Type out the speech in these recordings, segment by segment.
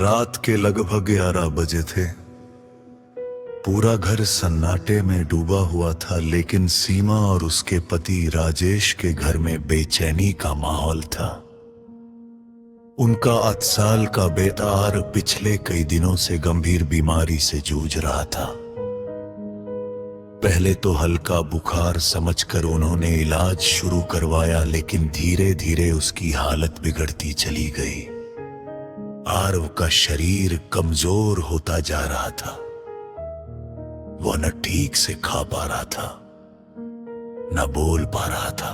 रात के लगभग 11 बजे थे। पूरा घर सन्नाटे में डूबा हुआ था, लेकिन सीमा और उसके पति राजेश के घर में बेचैनी का माहौल था। उनका 8 साल का बेटा आरव पिछले कई दिनों से गंभीर बीमारी से जूझ रहा था। पहले तो हल्का बुखार समझकर उन्होंने इलाज शुरू करवाया, लेकिन धीरे धीरे उसकी हालत बिगड़ती चली गई। आरव का शरीर कमजोर होता जा रहा था। वह न ठीक से खा पा रहा था, न बोल पा रहा था।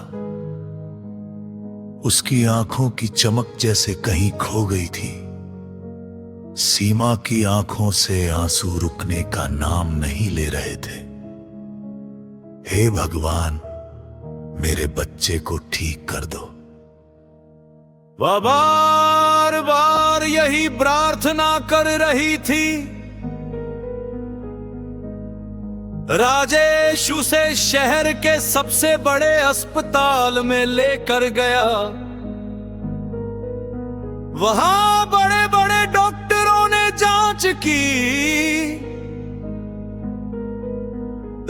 उसकी आंखों की चमक जैसे कहीं खो गई थी। सीमा की आंखों से आंसू रुकने का नाम नहीं ले रहे थे। हे भगवान, मेरे बच्चे को ठीक कर दो। वह बार बार यही प्रार्थना कर रही थी। राजेश उसे शहर के सबसे बड़े अस्पताल में लेकर गया। वहां बड़े बड़े डॉक्टरों ने जांच की।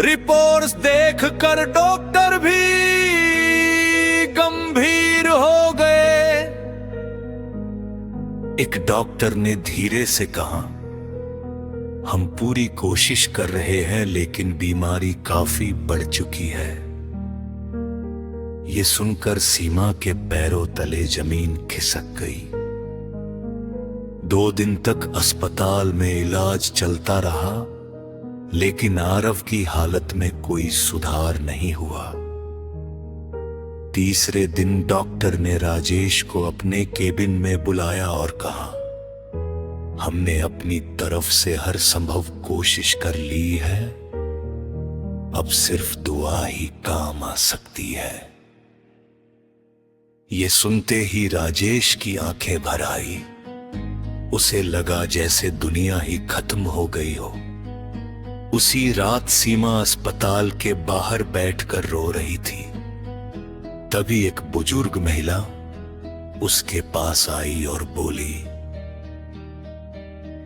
रिपोर्ट्स देखकर डॉक्टर भी गंभीर हो गए। एक डॉक्टर ने धीरे से कहा, हम पूरी कोशिश कर रहे हैं, लेकिन बीमारी काफी बढ़ चुकी है। ये सुनकर सीमा के पैरों तले जमीन खिसक गई। 2 दिन तक अस्पताल में इलाज चलता रहा, लेकिन आरव की हालत में कोई सुधार नहीं हुआ। तीसरे दिन डॉक्टर ने राजेश को अपने केबिन में बुलाया और कहा, हमने अपनी तरफ से हर संभव कोशिश कर ली है, अब सिर्फ दुआ ही काम आ सकती है। ये सुनते ही राजेश की आंखें भर आई। उसे लगा जैसे दुनिया ही खत्म हो गई हो। उसी रात सीमा अस्पताल के बाहर बैठकर रो रही थी। तभी एक बुजुर्ग महिला उसके पास आई और बोली,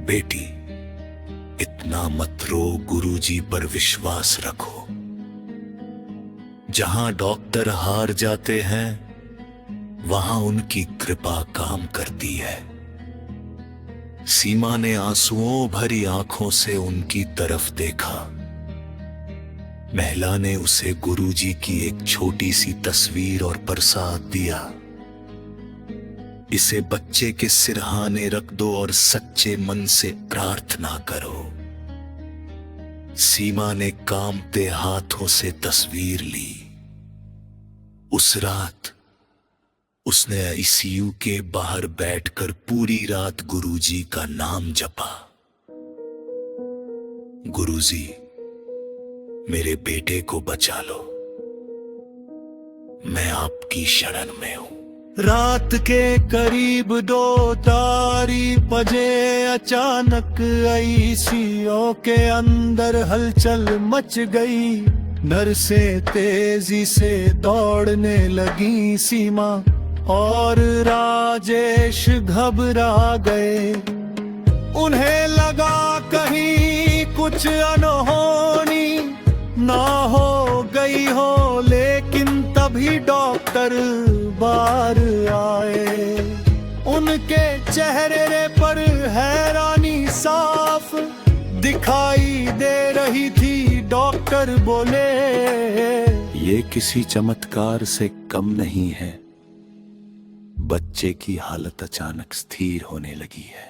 बेटी, इतना मत रो, गुरुजी पर विश्वास रखो। जहां डॉक्टर हार जाते हैं, वहां उनकी कृपा काम करती है। सीमा ने आंसुओं भरी आंखों से उनकी तरफ देखा। महिला ने उसे गुरुजी की एक छोटी सी तस्वीर और प्रसाद दिया। इसे बच्चे के सिरहाने रख दो और सच्चे मन से प्रार्थना करो। सीमा ने कांपते हाथों से तस्वीर ली। उस रात उसने आईसीयू के बाहर बैठकर पूरी रात गुरुजी का नाम जपा। गुरुजी, मेरे बेटे को बचा लो, मैं आपकी शरण में हूं। रात के करीब 2 बजे अचानक आईसीयू के अंदर हलचल मच गई। नर्सें तेजी से दौड़ने लगी। सीमा और राजेश घबरा गए। उन्हें लगा कहीं कुछ अनहोनी ना हो गई हो, लेकिन तभी डॉक्टर बाहर आए। उनके चेहरे पर हैरानी साफ दिखाई दे रही थी। डॉक्टर बोले, ये किसी चमत्कार से कम नहीं है। बच्चे की हालत अचानक स्थिर होने लगी है।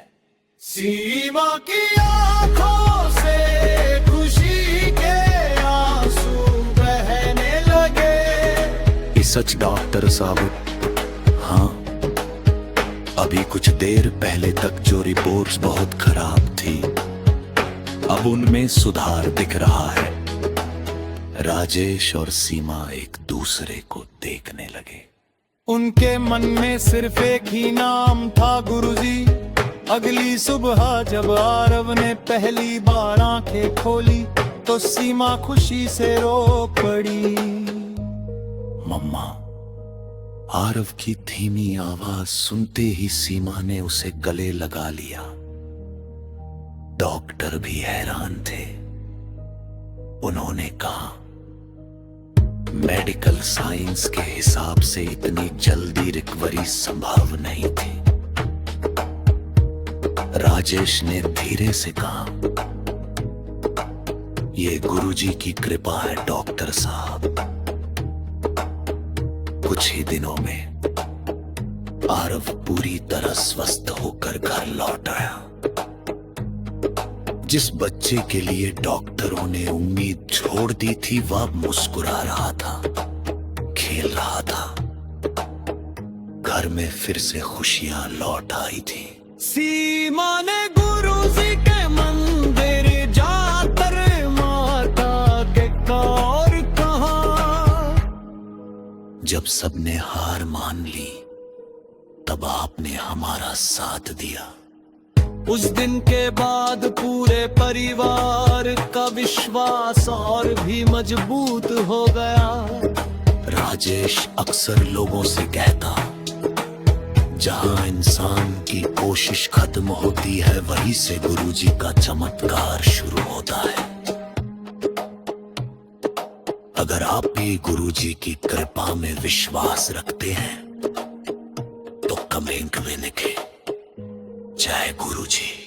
सीमा की आंखों से खुशी के आंसू बहने लगे। ये सच डॉक्टर साहब? हाँ, अभी कुछ देर पहले तक जो रिपोर्ट्स बहुत खराब थी, अब उनमें सुधार दिख रहा है। राजेश और सीमा एक दूसरे को देखने लगे। उनके मन में सिर्फ एक ही नाम था, गुरुजी। अगली सुबह जब आरव ने पहली बार आंखें खोली तो सीमा खुशी से रो पड़ी। मम्मा, आरव की धीमी आवाज सुनते ही सीमा ने उसे गले लगा लिया। डॉक्टर भी हैरान थे। उन्होंने कहा, मेडिकल साइंस के हिसाब से इतनी जल्दी रिकवरी संभव नहीं थी। राजेश ने धीरे से कहा, ये गुरुजी की कृपा है डॉक्टर साहब। कुछ ही दिनों में आरव पूरी तरह स्वस्थ होकर घर लौट आया। जिस बच्चे के लिए डॉक्टरों ने उम्मीद छोड़ दी थी, वह मुस्कुरा रहा था, खेल रहा था। घर में फिर से खुशियां लौट आई थी। सीमा ने गुरुजी के मंदिर जाकर माता के कौर कहा। जब सबने हार मान ली, तब आपने हमारा साथ दिया। उस दिन के बाद पूरे परिवार का विश्वास और भी मजबूत हो गया। राजेश अक्सर लोगों से कहता, जहां इंसान की कोशिश खत्म होती है, वहीं से गुरुजी का चमत्कार शुरू होता है। अगर आप भी गुरुजी की कृपा में विश्वास रखते हैं, तो कमेंट में लिखें, जय गुरुजी।